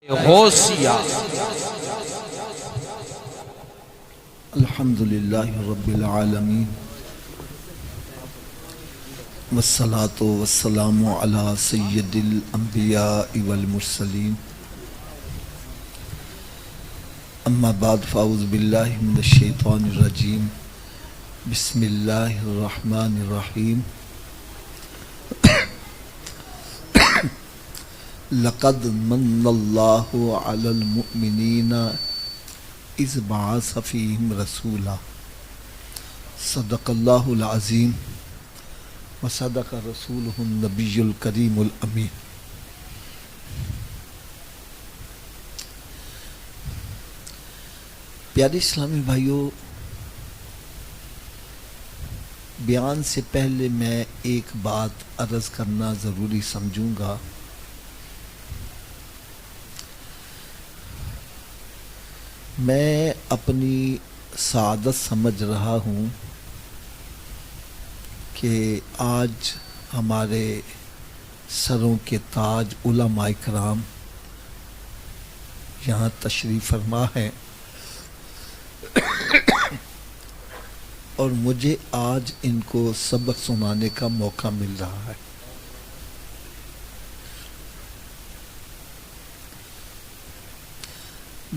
غوثیہ۔ الحمدللہ رب العالمین والصلاة والسلام علی سید الانبیاء والمرسلین اما بعد فاعوذ باللہ من الشیطان الرجیم بسم اللہ الرحمن الرحیم لقد من اللہ علی المؤمنین اذ بعث فیہم رسولا صدق اللہ العظیم وصدق رسولہ النبی الکریم الامین۔ پیارے اسلامی بھائیوں، بیان سے پہلے میں ایک بات عرض کرنا ضروری سمجھوں گا۔ میں اپنی سعادت سمجھ رہا ہوں کہ آج ہمارے سروں کے تاج علماء کرام یہاں تشریف فرما ہے اور مجھے آج ان کو سبق سنانے کا موقع مل رہا ہے۔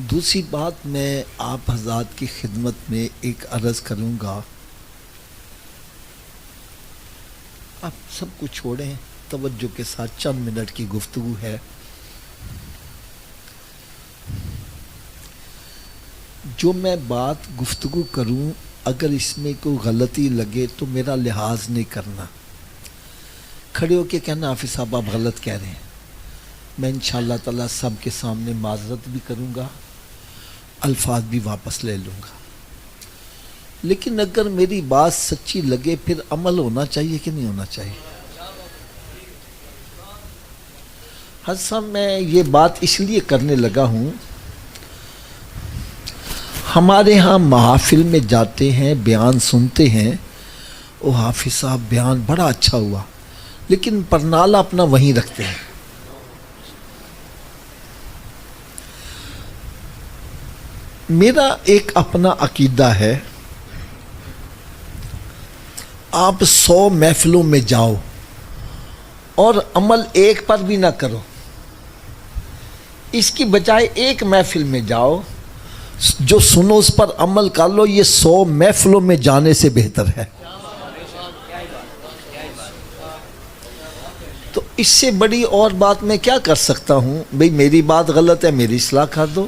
دوسری بات میں آپ حضرات کی خدمت میں ایک عرض کروں گا۔ آپ سب کو چھوڑیں، توجہ کے ساتھ چند منٹ کی گفتگو ہے۔ جو میں بات گفتگو کروں، اگر اس میں کوئی غلطی لگے تو میرا لحاظ نہیں کرنا، کھڑے ہو کے کہنا حافظ صاحب آپ غلط کہہ رہے ہیں۔ میں انشاءاللہ تعالی سب کے سامنے معذرت بھی کروں گا، الفاظ بھی واپس لے لوں گا، لیکن اگر میری بات سچی لگے پھر عمل ہونا چاہیے کہ نہیں ہونا چاہیے؟ حضرت صاحب میں یہ بات اس لیے کرنے لگا ہوں، ہمارے ہاں محافل میں جاتے ہیں، بیان سنتے ہیں، او حافظ صاحب بیان بڑا اچھا ہوا، لیکن پرنالہ اپنا وہیں رکھتے ہیں۔ میرا ایک اپنا عقیدہ ہے، آپ 100 محفلوں میں جاؤ اور عمل ایک پر بھی نہ کرو، اس کی بجائے ایک محفل میں جاؤ، جو سنو اس پر عمل کر لو، یہ 100 محفلوں میں جانے سے بہتر ہے۔ تو اس سے بڑی اور بات میں کیا کر سکتا ہوں؟ بھئی میری بات غلط ہے، میری اصلاح کر دو،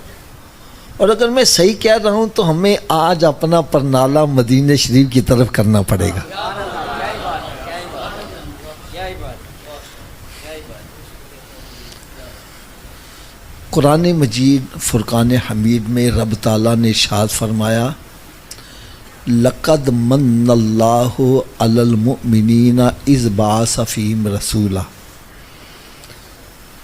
اور اگر میں صحیح کہہ رہا ہوں تو ہمیں آج اپنا پرنالہ مدینہ شریف کی طرف کرنا پڑے گا۔ قرآن مجید فرقان حمید میں رب تعالیٰ نے ارشاد فرمایا، لقد من اللہ علی المؤمنین اذ بعث فیہم رسولا،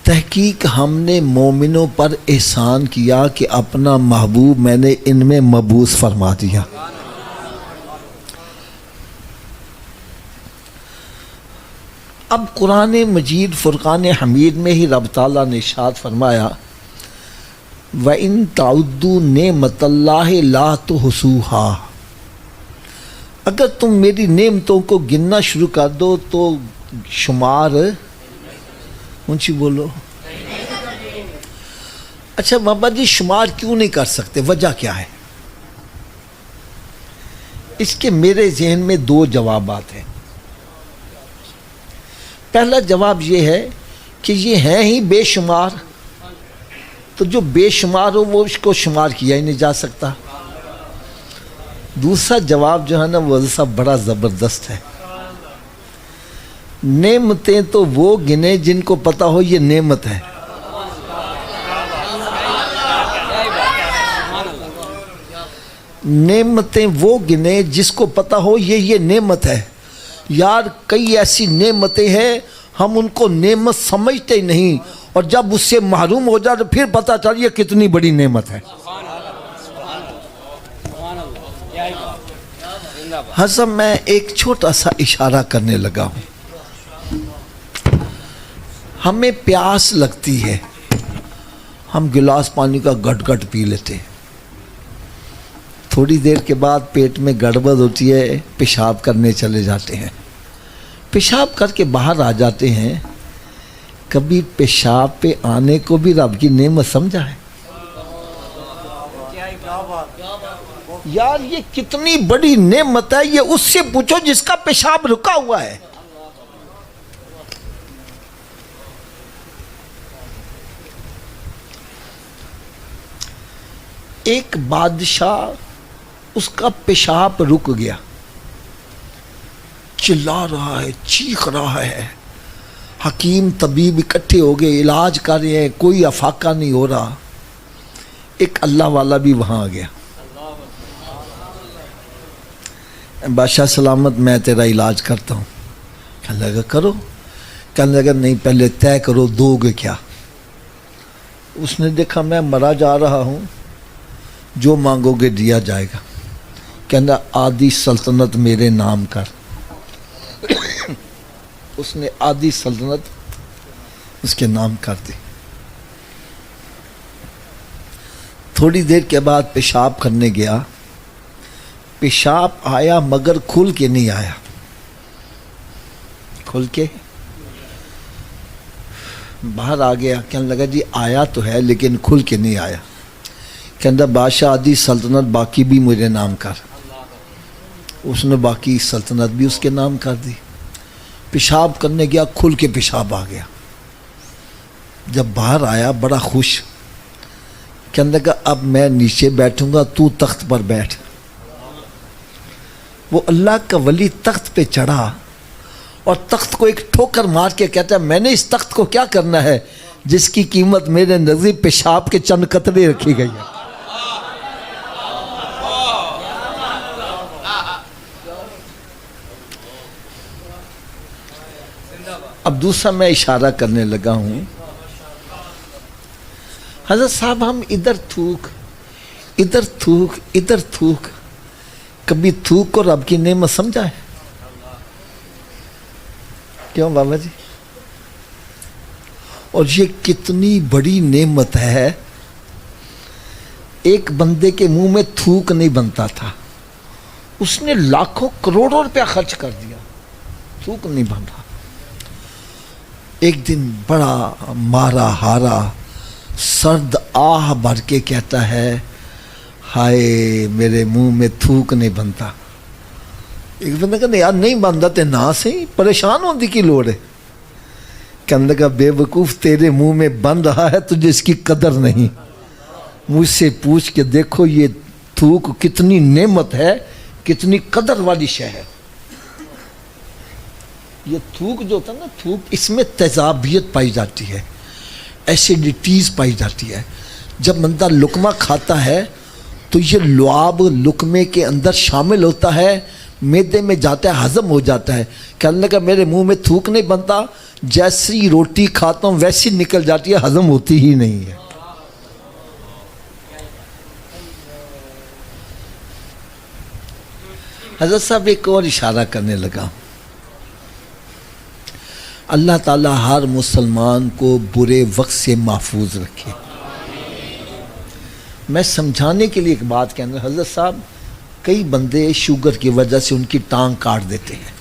تحقیق ہم نے مومنوں پر احسان کیا کہ اپنا محبوب میں نے ان میں مبعوث فرما دیا۔ اب قرآن مجید فرقان حمید میں ہی رب تعالیٰ نے ارشاد فرمایا، وَإِن تَعُدُّوا نِعْمَتَ اللَّهِ لَا تُحْصُوهَا، اگر تم میری نعمتوں کو گننا شروع کر دو تو شمار اونچی بولو۔ اچھا بابا جی شمار کیوں نہیں کر سکتے؟ وجہ کیا ہے؟ اس کے میرے ذہن میں 2 جوابات ہیں۔ پہلا جواب یہ ہے کہ یہ ہیں ہی بے شمار، تو جو بے شمار ہو وہ اس کو شمار کیا ہی نہیں جا سکتا۔ دوسرا جواب جو ہے نا وہ صاحب بڑا زبردست ہے، نعمتیں تو وہ گنے جن کو پتہ ہو یہ نعمت ہے، نعمتیں وہ گنے جس کو پتہ ہو یہ نعمت ہے۔ یار کئی ایسی نعمتیں ہیں ہم ان کو نعمت سمجھتے ہی نہیں، اور جب اس سے محروم ہو جائے تو پھر پتہ چل یہ کتنی بڑی نعمت ہے۔ حضرت میں ایک چھوٹا سا اشارہ کرنے لگا ہوں۔ ہمیں پیاس لگتی ہے، ہم گلاس پانی کا گٹ گٹ پی لیتے ہیں، تھوڑی دیر کے بعد پیٹ میں گڑبڑ ہوتی ہے، پیشاب کرنے چلے جاتے ہیں، پیشاب کر کے باہر آ جاتے ہیں۔ کبھی پیشاب پہ آنے کو بھی رب کی نعمت سمجھا ہے؟ یار یہ کتنی بڑی نعمت ہے، یہ اس سے پوچھو جس کا پیشاب رکا ہوا ہے۔ ایک بادشاہ، اس کا پیشاب رک گیا، چلا رہا ہے، چیخ رہا ہے، حکیم طبیب اکٹھے ہو گئے، علاج کر رہے ہیں، کوئی افاقہ نہیں ہو رہا۔ ایک اللہ والا بھی وہاں آ گیا، بادشاہ سلامت میں تیرا علاج کرتا ہوں۔ کہنے لگا کرو، کہنے لگا نہیں پہلے طے کرو دو گے کیا۔ اس نے دیکھا میں مرا جا رہا ہوں، جو مانگو گے دیا جائے گا۔ کہنا آدھی سلطنت میرے نام کر۔ اس نے آدھی سلطنت اس کے نام کر دی۔ تھوڑی دیر کے بعد پیشاب کرنے گیا، پیشاب آیا مگر کھل کے نہیں آیا، کھل کے باہر آ گیا۔ کہنے لگا جی آیا تو ہے لیکن کھل کے نہیں آیا۔ کہنا بادشاہ آدھی سلطنت باقی بھی میرے نام کر۔ اس نے باقی سلطنت بھی اس کے نام کر دی۔ پیشاب کرنے گیا، کھل کے پیشاب آ گیا۔ جب باہر آیا بڑا خوش، کہنے لگا اب میں نیچے بیٹھوں گا، تو تخت پر بیٹھ۔ وہ اللہ کا ولی تخت پہ چڑھا اور تخت کو ایک ٹھوکر مار کے کہتا ہے میں نے اس تخت کو کیا کرنا ہے جس کی قیمت میرے نزدیک پیشاب کے چند قطرے رکھی گئی ہے۔ اب دوسرا میں اشارہ کرنے لگا ہوں، حضرت صاحب ہم ادھر تھوک ادھر تھوک ادھر تھوک، کبھی تھوک کو رب کی نعمت سمجھا ہے؟ کیوں بابا جی؟ اور یہ کتنی بڑی نعمت ہے۔ ایک بندے کے منہ میں تھوک نہیں بنتا تھا، اس نے لاکھوں کروڑوں روپیہ خرچ کر دیا، تھوک نہیں بن رہا۔ ایک دن بڑا مارا ہارا سرد آہ بھر کے کہتا ہے ہائے میرے منہ میں تھوک نہیں بنتا۔ ایک بندہ کہتا یار نہیں بنتا تے نہ سے پریشان ہونے کی لوڑ ہے۔ کہنے لگا بے وقوف تیرے منہ میں بن رہا ہے، تجھے اس کی قدر نہیں۔ مجھ سے پوچھ کے دیکھو یہ تھوک کتنی نعمت ہے، کتنی قدر والی شے ہے۔ یہ تھوک جو ہوتا ہے نا، تھوک اس میں تیزابیت پائی جاتی ہے، ایسیڈیٹیز پائی جاتی ہے۔ جب بندہ لقمہ کھاتا ہے تو یہ لعاب لقمے کے اندر شامل ہوتا ہے، معدے میں جاتا ہے، ہضم ہو جاتا ہے۔ کہنے لگا میرے منہ میں تھوک نہیں بنتا، جیسی روٹی کھاتا ہوں ویسی نکل جاتی ہے، ہضم ہوتی ہی نہیں ہے۔ حضرت صاحب ایک اور اشارہ کرنے لگا، اللہ تعالیٰ ہر مسلمان کو برے وقت سے محفوظ رکھے۔ میں سمجھانے کے لیے ایک بات کہنا، حضرت صاحب کئی بندے شوگر کی وجہ سے ان کی ٹانگ کاٹ دیتے ہیں،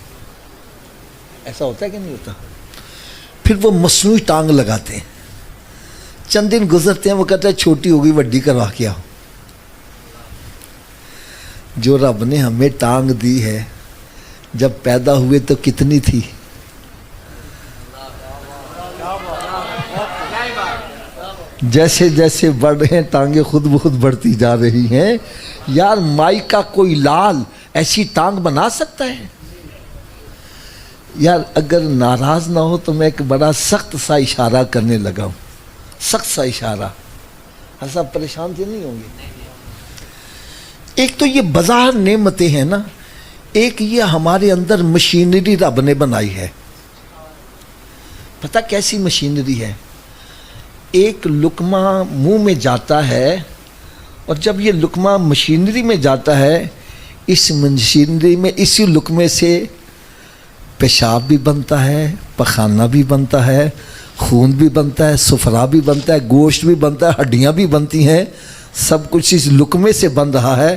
ایسا ہوتا ہے کہ نہیں ہوتا؟ پھر وہ مصنوعی ٹانگ لگاتے ہیں، چند دن گزرتے ہیں وہ کہتا ہے چھوٹی ہو گئی وڈی کروا کے آؤ۔ جو رب نے ہمیں ٹانگ دی ہے جب پیدا ہوئے تو کتنی تھی؟ جیسے جیسے بڑھ رہے ہیں ٹانگیں خود بخود بڑھتی جا رہی ہیں۔ یار مائی کا کوئی لال ایسی ٹانگ بنا سکتا ہے؟ یار اگر ناراض نہ ہو تو میں ایک بڑا سخت سا اشارہ کرنے لگا ہوں، سخت سا اشارہ۔ ہر صاحب پریشان سے نہیں ہوں گے؟ ایک تو یہ بظاہر نعمتیں ہیں نا، ایک یہ ہمارے اندر مشینری رب نے بنائی ہے۔ پتہ کیسی مشینری ہے؟ ایک لقمہ منہ میں جاتا ہے اور جب یہ لقمہ مشینری میں جاتا ہے، اس مشینری میں اسی لقمے سے پیشاب بھی بنتا ہے، پخانہ بھی بنتا ہے، خون بھی بنتا ہے، سفرا بھی بنتا ہے، گوشت بھی بنتا ہے، ہڈیاں بھی بنتی ہیں، سب کچھ اس لقمے سے بن رہا ہے۔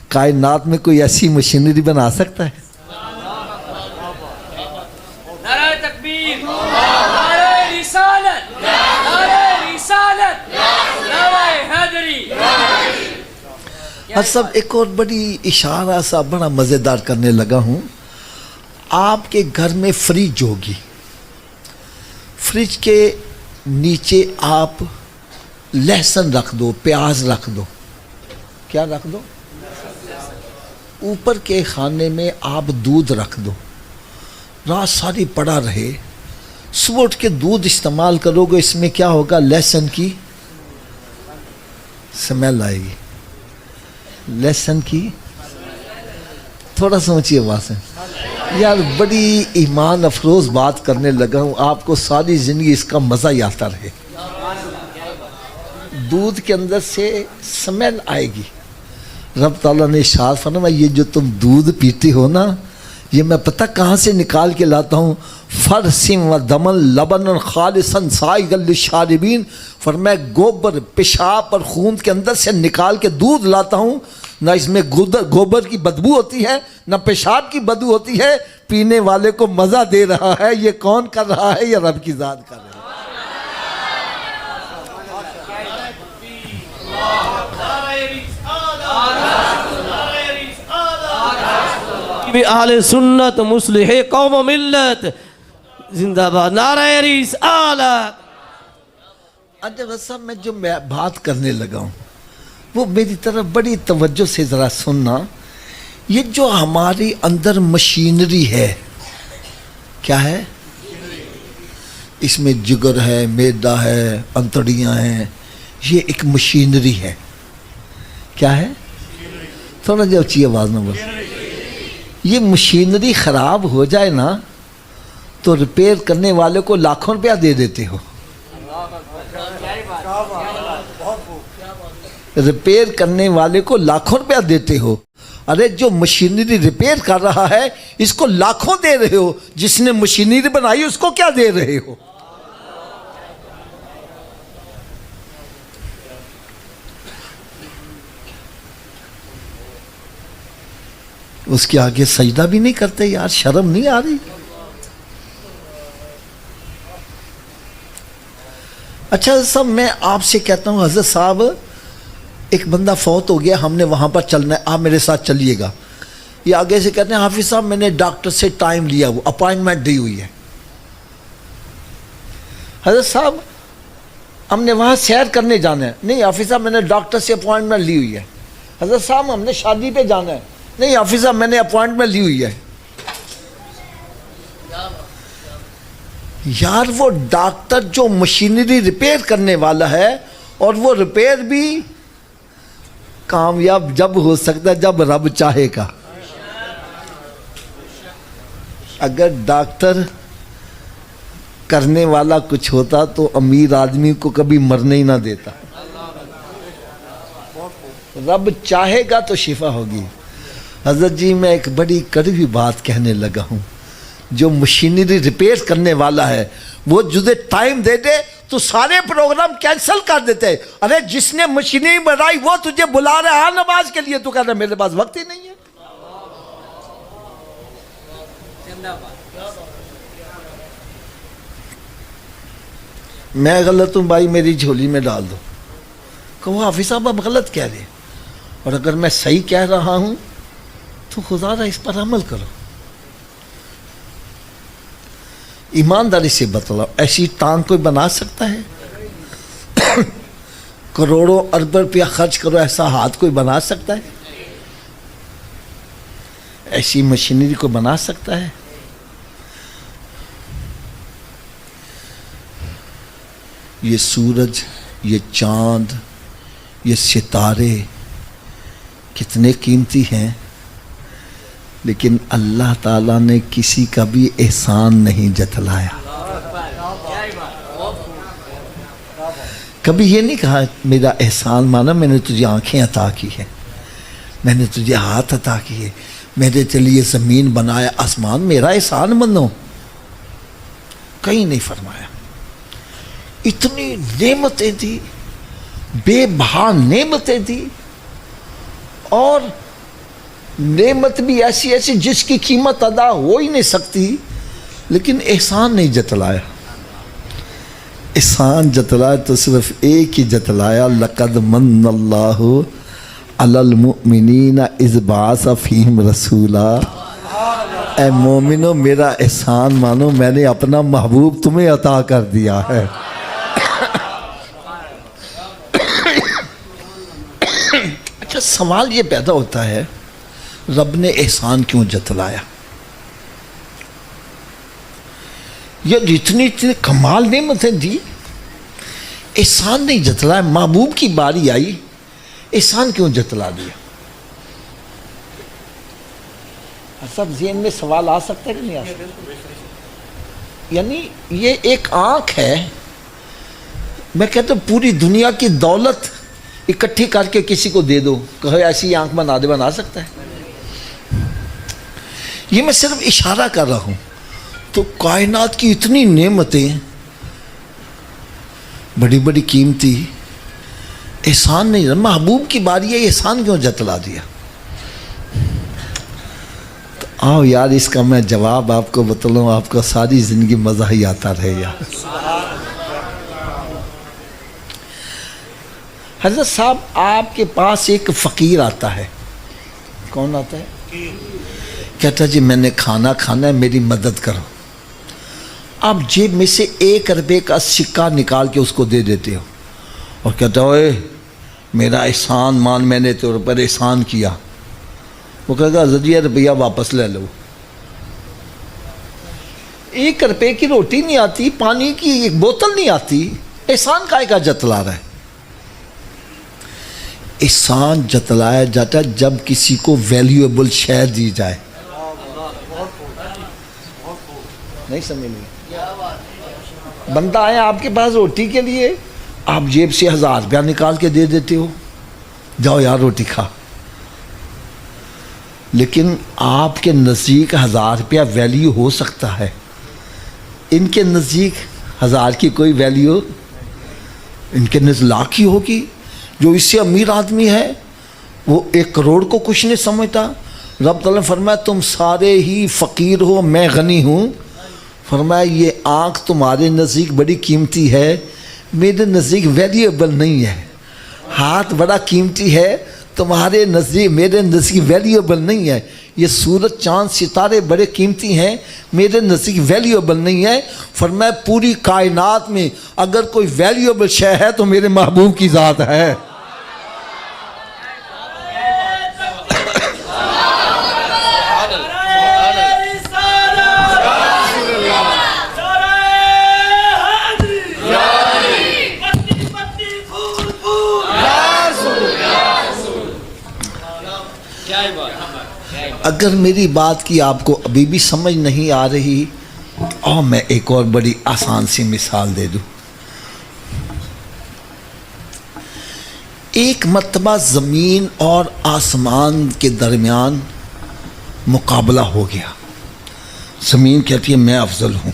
کائنات میں کوئی ایسی مشینری بنا سکتا ہے؟ نعرہ تکبیر، نعرہ رسالت، نعرہ رسالت، نعرہ حیدری۔ سب ایک اور بڑی اشارہ سا بڑا مزیدار کرنے لگا ہوں۔ آپ کے گھر میں فریج ہوگی، فریج کے نیچے آپ لہسن رکھ دو، پیاز رکھ دو، کیا رکھ دو؟ اوپر کے خانے میں آپ دودھ رکھ دو، رات ساری پڑا رہے، صبح اٹھ کے دودھ استعمال کرو گے، اس میں کیا ہوگا؟ لہسن کی سمیل آئے گی، لہسن کی۔ تھوڑا سمجھیے بات ہے یار، بڑی ایمان افروز بات کرنے لگا ہوں، آپ کو ساری زندگی اس کا مزہ ہی آتا رہے۔ دودھ کے اندر سے سمیل آئے گی۔ رب تعالیٰ نے ارشاد فرمایا یہ جو تم دودھ پیتے ہو نا، یہ میں پتہ کہاں سے نکال کے لاتا ہوں؟ فرسم و دمن لبن خالصا سائغا للشاربین، فرمایا گوبر، پیشاب اور خون کے اندر سے نکال کے دودھ لاتا ہوں، نہ اس میں گوبر کی بدبو ہوتی ہے، نہ پیشاب کی بدبو ہوتی ہے، پینے والے کو مزہ دے رہا ہے۔ یہ کون کر رہا ہے؟ یہ رب کی ذات کر رہی ہے۔ اہل سنت مصلح قوم و ملت زندہ باد، نعرہ رسالت۔ اجب صاحب، میں جو بات کرنے لگا ہوں وہ میری طرف بڑی توجہ سے ذرا سننا۔ یہ جو ہماری اندر مشینری ہے، کیا ہے؟ اس میں جگر ہے، معدہ ہے، انتڑیاں ہیں، یہ ایک مشینری ہے۔ کیا ہے؟ تھوڑا جو اچھی آواز نہ بول۔ یہ مشینری خراب ہو جائے نا تو ریپیئر کرنے والے کو لاکھوں روپیہ دے دیتے ہو، ریپیئر کرنے والے کو لاکھوں روپیہ دیتے ہو۔ ارے جو مشینری ریپیئر کر رہا ہے اس کو لاکھوں دے رہے ہو، جس نے مشینری بنائی اس کو کیا دے رہے ہو؟ اس کے آگے سجدہ بھی نہیں کرتے یار، شرم نہیں آ رہی؟ اچھا صاحب، میں آپ سے کہتا ہوں حضرت صاحب ایک بندہ فوت ہو گیا، ہم نے وہاں پر چلنا ہے، آپ میرے ساتھ چلیے گا۔ یہ آگے سے کہتے ہیں حافظ صاحب میں نے ڈاکٹر سے ٹائم لیا، وہ اپائنٹمنٹ دی ہوئی ہے۔ حضرت صاحب ہم نے وہاں سیر کرنے جانا ہے، نہیں حافظ صاحب میں نے ڈاکٹر سے اپوائنٹمنٹ لی ہوئی ہے۔ حضرت صاحب ہم نے شادی پہ جانا ہے، نہیں حافظ صاحب میں نے اپوائنٹمنٹ لی ہوئی ہے۔ یار وہ ڈاکٹر جو مشینری ریپیئر کرنے والا ہے، اور وہ ریپیئر بھی کامیاب جب ہو سکتا ہے جب رب چاہے گا۔ اگر ڈاکٹر کرنے والا کچھ ہوتا تو امیر آدمی کو کبھی مرنے ہی نہ دیتا۔ رب چاہے گا تو شفا ہوگی۔ حضرت جی میں ایک بڑی کڑوی بات کہنے لگا ہوں، جو مشینری ریپیئر کرنے والا ہے وہ جدے ٹائم دے دے تو سارے پروگرام کینسل کر دیتے۔ ارے جس نے مشینری بنائی وہ تجھے بلا رہا ہے نماز کے لیے، تو کہہ رہا ہے میرے پاس وقت ہی نہیں ہے۔ میں غلط ہوں بھائی میری جھولی میں ڈال دو، کہو حافظ صاحب آپ غلط کہہ رہے، اور اگر میں صحیح کہہ رہا ہوں تو خدا را اس پر عمل کرو۔ ایمانداری سے بتلاؤ، ایسی ٹانگ کوئی بنا سکتا ہے؟ کروڑوں ارب روپیہ خرچ کرو، ایسا ہاتھ کوئی بنا سکتا ہے؟ ایسی مشینری کو بنا سکتا ہے؟ یہ سورج، یہ چاند، یہ ستارے کتنے قیمتی ہیں، لیکن اللہ تعالیٰ نے کسی کا بھی احسان نہیں جتلایا۔ کبھی یہ نہیں کہا میرا احسان مانا میں نے تجھے آنکھیں عطا کی ہے، میں نے تجھے ہاتھ عطا کیے، میرے لیے زمین بنایا، آسمان، میرا احسان منو، کہیں نہیں فرمایا۔ اتنی نعمتیں تھی، بے بہا نعمتیں تھی، اور نعمت بھی ایسی ایسی جس کی قیمت ادا ہو ہی نہیں سکتی، لیکن احسان نہیں جتلایا۔ احسان جتلایا تو صرف ایک ہی جتلایا، لقد من اللہ علی المؤمنین اذ بعث فیہم رسولا۔ اے مومنو میرا احسان مانو، میں نے اپنا محبوب تمہیں عطا کر دیا ہے۔ اچھا سوال یہ پیدا ہوتا ہے، رب نے احسان کیوں جتلایا؟ یہ جتنی کمال نعمتیں دی، احسان نہیں جتلایا۔ محبوب کی باری آئی، احسان کیوں جتلا دیا؟ سب ذہن میں سوال آ سکتا ہے کہ نہیں آ سکتا؟ یعنی یہ ایک آنکھ ہے، میں کہتا ہوں پوری دنیا کی دولت اکٹھی کر کے کسی کو دے دو، کہو ایسی آنکھ بنا دے، بنا سکتا ہے؟ یہ میں صرف اشارہ کر رہا ہوں۔ تو کائنات کی اتنی نعمتیں، بڑی بڑی قیمتی، احسان نہیں، محبوب کی باری ہے، احسان کیوں جتلا دیا؟ تو آؤ یار اس کا میں جواب آپ کو بتلاؤں، آپ کو ساری زندگی مزہ ہی آتا رہے یار۔ حضرت صاحب آپ کے پاس ایک فقیر آتا ہے، کون آتا ہے؟ کہتا جی میں نے کھانا کھانا ہے، میری مدد کرو۔ آپ جیب میں سے 1 روپے کا سکہ نکال کے اس کو دے دیتے ہو، اور کہتا ہے میرا احسان مان، میں نے تیرے پر احسان کیا۔ وہ کہے گا یہ روپیہ واپس لے لو۔ 1 روپے کی روٹی نہیں آتی، پانی کی 1 بوتل نہیں آتی، احسان کائے کا جتلا رہا ہے؟ احسان جتلایا جاتا ہے جب کسی کو ویلیویبل شے دی جائے۔ نہیں سمجھ نہیں؟ بندہ آیا آپ کے پاس روٹی کے لیے، آپ جیب سے 1000 روپیہ نکال کے دے دیتے ہو، جاؤ یار روٹی کھا۔ لیکن آپ کے نزدیک 1000 روپیہ ویلیو ہو سکتا ہے، ان کے نزدیک 1000 کی کوئی ویلیو، ان کے نزدیک لاکھ ہی ہوگی۔ جو اس سے امیر آدمی ہے وہ 1 کروڑ کو کچھ نہیں سمجھتا۔ رب تعالیٰ نے فرمایا تم سارے ہی فقیر ہو، میں غنی ہوں۔ فرمایا یہ آنکھ تمہارے نزدیک بڑی قیمتی ہے، میرے نزدیک ویلیویبل نہیں ہے۔ ہاتھ بڑا قیمتی ہے، تمہارے نزدیک، میرے نزدیک ویلیویبل نہیں ہے۔ یہ سورج چاند ستارے بڑے قیمتی ہیں، میرے نزدیک ویلیویبل نہیں ہے۔ فرمایا پوری کائنات میں اگر کوئی ویلیویبل شے ہے تو میرے محبوب کی ذات ہے۔ اگر میری بات کی آپ کو ابھی بھی سمجھ نہیں آ رہی، اور میں ایک اور بڑی آسان سی مثال دے دوں۔ ایک مرتبہ زمین اور آسمان کے درمیان مقابلہ ہو گیا۔ زمین کہتی ہے میں افضل ہوں،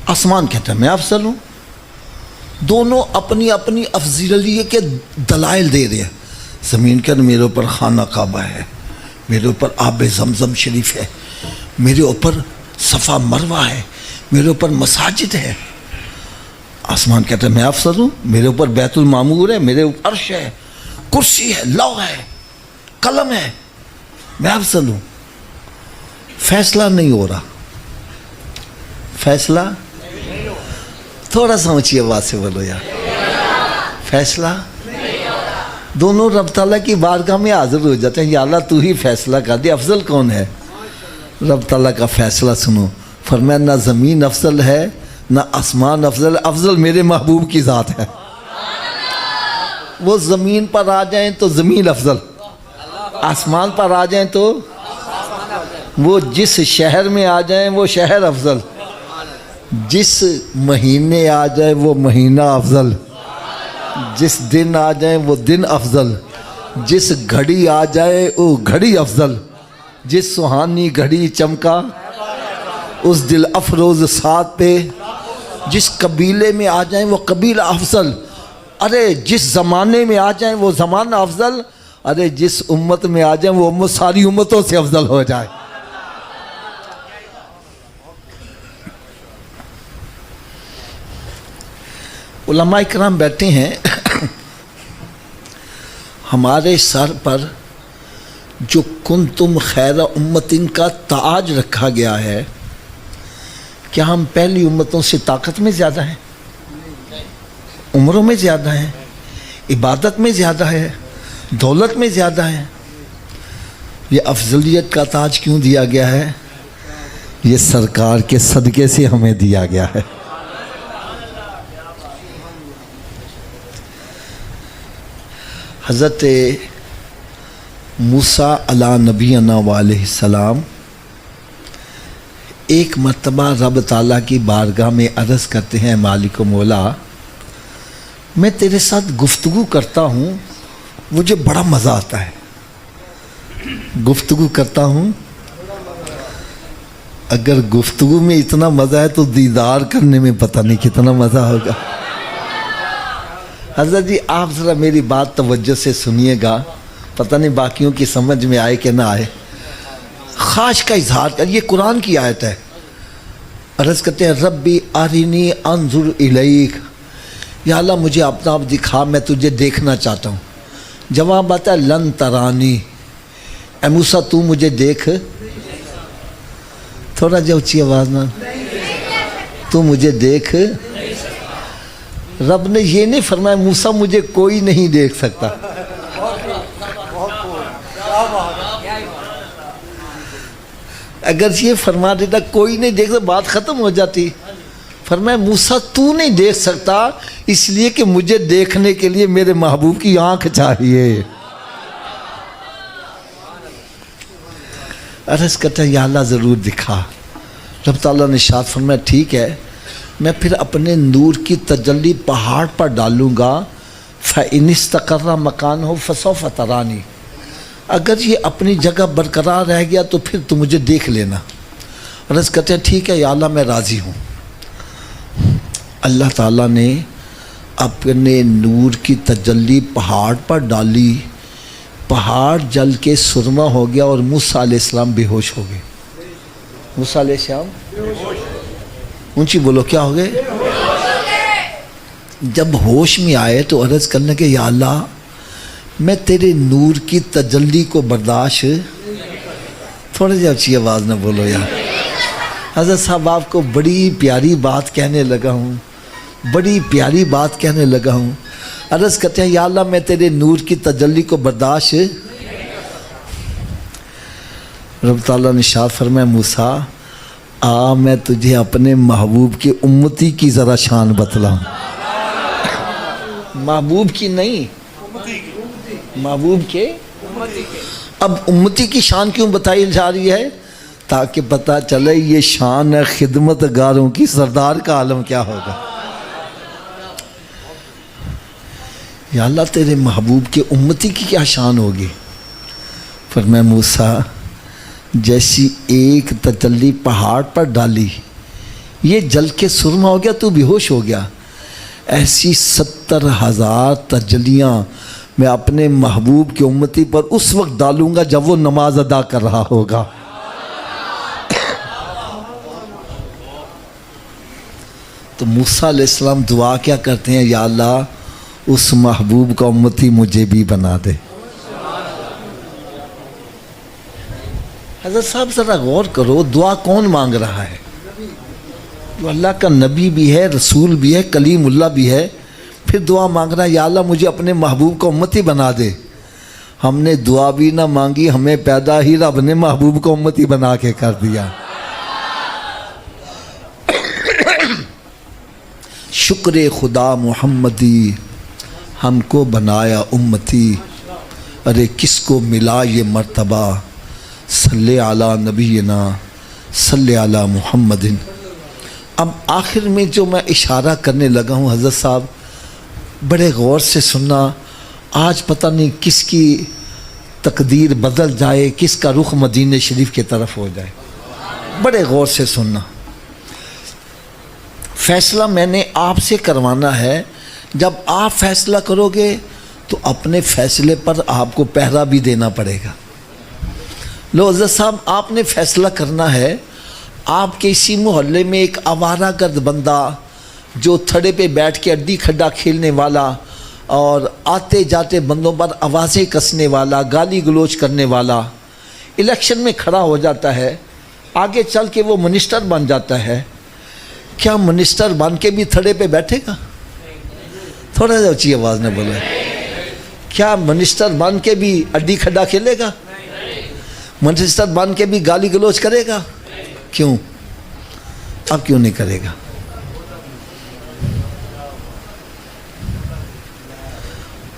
آسمان کہتا ہے میں افضل ہوں۔ دونوں اپنی اپنی افضلیت کے دلائل دے رہے ہیں۔ زمین کہتا ہے میرے اوپر خانہ کعبہ ہے، میرے اوپر آب زمزم شریف ہے، میرے اوپر صفا مروہ ہے، میرے اوپر مساجد ہے۔ آسمان کہتا ہے میں افضل ہوں، میرے اوپر بیت المعمور ہے، میرے اوپر عرش ہے، کرسی ہے، لوح ہے، قلم ہے، میں افضل ہوں۔ فیصلہ نہیں ہو رہا، فیصلہ تھوڑا سمجھیے، بات سے بولو یار، فیصلہ دونوں رب تعالیٰ کی بارگاہ میں حاضر ہو جاتے ہیں، یا اللہ تو ہی فیصلہ کر دے، افضل کون ہے؟ رب تعالیٰ کا فیصلہ سنو۔ فرمایا نہ زمین افضل ہے نہ آسمان افضل، افضل میرے محبوب کی ذات ہے۔ وہ زمین پر آ جائیں تو زمین افضل، آسمان پر آ جائیں تو وہ جس شہر میں آ جائیں وہ شہر افضل، جس مہینے آ جائے وہ مہینہ افضل، جس دن آ جائیں وہ دن افضل، جس گھڑی آ جائے وہ گھڑی افضل، جس سہانی گھڑی چمکا اس دل افروز ساتھ پہ جس قبیلے میں آ جائیں وہ قبیلہ افضل، ارے جس زمانے میں آ جائیں وہ زمانہ افضل، ارے جس امت میں آ جائیں وہ امت ساری امتوں سے افضل ہو جائے۔ علماء اکرام بیٹھے ہیں، ہمارے سر پر جو کنتم خیر امتن کا تاج رکھا گیا ہے، کیا ہم پہلی امتوں سے طاقت میں زیادہ ہیں، عمروں میں زیادہ ہیں، عبادت میں زیادہ ہے، دولت میں زیادہ ہیں؟ یہ افضلیت کا تاج کیوں دیا گیا ہے؟ یہ سرکار کے صدقے سے ہمیں دیا گیا ہے۔ حضرت موسیٰ علیہ نبینا علیہ السلام ایک مرتبہ رب تعالیٰ کی بارگاہ میں عرض کرتے ہیں، مالک و مولا، میں تیرے ساتھ گفتگو کرتا ہوں، مجھے بڑا مزہ آتا ہے، گفتگو کرتا ہوں، اگر گفتگو میں اتنا مزہ ہے تو دیدار کرنے میں پتہ نہیں کتنا مزہ ہوگا۔ حضرت جی آپ ذرا میری بات توجہ سے سنیے گا، پتہ نہیں باقیوں کی سمجھ میں آئے کہ نہ آئے۔ خواہش کا اظہار کر، یہ قرآن کی آیت ہے۔ عرض کرتے ہیں، ربی ارنی انظر الیک، یا اللہ مجھے اپنا آپ دکھا، میں تجھے دیکھنا چاہتا ہوں۔ جواب آتا ہے لن ترانی، اے موسیٰ تو مجھے دیکھ، تھوڑا جا اونچی آواز نہ، تو مجھے دیکھ۔ رب نے یہ نہیں فرمایا موسیٰ مجھے کوئی نہیں دیکھ سکتا، اگر یہ فرما دیتا کوئی نہیں دیکھ سکتا بات ختم ہو جاتی۔ فرمایا موسیٰ تو نہیں دیکھ سکتا اس لیے کہ مجھے دیکھنے کے لیے میرے محبوب کی آنکھ چاہیے۔ عرض کرتا ہے یا اللہ ضرور دکھا۔ رب تعالیٰ نے ارشاد فرمایا ٹھیک ہے، میں پھر اپنے نور کی تجلی پہاڑ پر ڈالوں گا، فَإِنِ اسْتَقَرَّ مَكَانَهُ فَسَوْفَ تَرَانِي، اگر یہ اپنی جگہ برقرار رہ گیا تو پھر تو مجھے دیکھ لینا۔ عرض کرتے ہیں ٹھیک ہے یا اللہ میں راضی ہوں۔ اللہ تعالیٰ نے اپنے نور کی تجلی پہاڑ پر ڈالی، پہاڑ جل کے سرما ہو گیا اور موسیٰ علیہ السلام بے ہوش ہو گئے۔ موسیٰ علیہ السلام اونچی بولو کیا ہو گئے؟ جب ہوش میں آئے تو عرض کرنے کے یا اللہ میں تیرے نور کی تجلی کو برداشت، تھوڑی سی اچھی آواز نہ بولو یار۔ حضرت صاحب آپ کو بڑی پیاری بات کہنے لگا ہوں، بڑی پیاری بات کہنے لگا ہوں۔ عرض کرتے ہیں یا اللہ میں تیرے نور کی تجلی کو برداشت۔ رب تعالیٰ نے ارشاد فرمایا موسیٰ آ میں تجھے اپنے محبوب کی امتی کی ذرا شان بتلاؤں۔ محبوب کی نہیں، محبوب کے، اب امتی کی شان کیوں بتائی جا رہی ہے؟ تاکہ پتہ چلے یہ شان ہے خدمت گاروں کی، سردار کا عالم کیا ہوگا۔ یا اللہ تیرے محبوب کے امتی کی کیا شان ہوگی؟ فرمایا موسیٰ جیسی ایک تجلی پہاڑ پر ڈالی یہ جل کے سرما ہو گیا تو بے ہوش ہو گیا، ایسی 70,000 تجلیاں میں اپنے محبوب کی امتی پر اس وقت ڈالوں گا جب وہ نماز ادا کر رہا ہوگا۔ تو موسیٰ علیہ السلام دعا کیا کرتے ہیں یا اللہ اس محبوب کا امتی مجھے بھی بنا دے۔ حضرت صاحب ذرا غور کرو دعا کون مانگ رہا ہے؟ وہ اللہ کا نبی بھی ہے، رسول بھی ہے، کلیم اللہ بھی ہے، پھر دعا مانگ رہا ہے یا اللہ مجھے اپنے محبوب کا امتی بنا دے۔ ہم نے دعا بھی نہ مانگی، ہمیں پیدا ہی رب نے محبوب کا امتی بنا کے کر دیا۔ شکر خدا محمدی ہم کو بنایا امتی، ارے کس کو ملا یہ مرتبہ، صلی علی نبینا صلی علی محمد۔ اب آخر میں جو میں اشارہ کرنے لگا ہوں حضرت صاحب بڑے غور سے سننا، آج پتہ نہیں کس کی تقدیر بدل جائے، کس کا رخ مدینہ شریف کی طرف ہو جائے، بڑے غور سے سننا۔ فیصلہ میں نے آپ سے کروانا ہے. جب آپ فیصلہ کرو گے تو اپنے فیصلے پر آپ کو پہرا بھی دینا پڑے گا. لو حضرت صاحب آپ نے فیصلہ کرنا ہے. آپ کے اسی محلے میں ایک آوارہ گرد بندہ جو تھڑے پہ بیٹھ کے اڈی کھڈا کھیلنے والا اور آتے جاتے بندوں پر آوازیں کسنے والا، گالی گلوچ کرنے والا، الیکشن میں کھڑا ہو جاتا ہے، آگے چل کے وہ منسٹر بن جاتا ہے. کیا منسٹر بن کے بھی تھڑے پہ بیٹھے گا؟ تھوڑا سا اونچی آواز نہ بولے. کیا منسٹر بن کے بھی اڈی کھڈا کھیلے گا؟ منسٹر بن کے بھی گالی گلوچ کرے گا؟ کیوں؟ اب کیوں نہیں کرے گا؟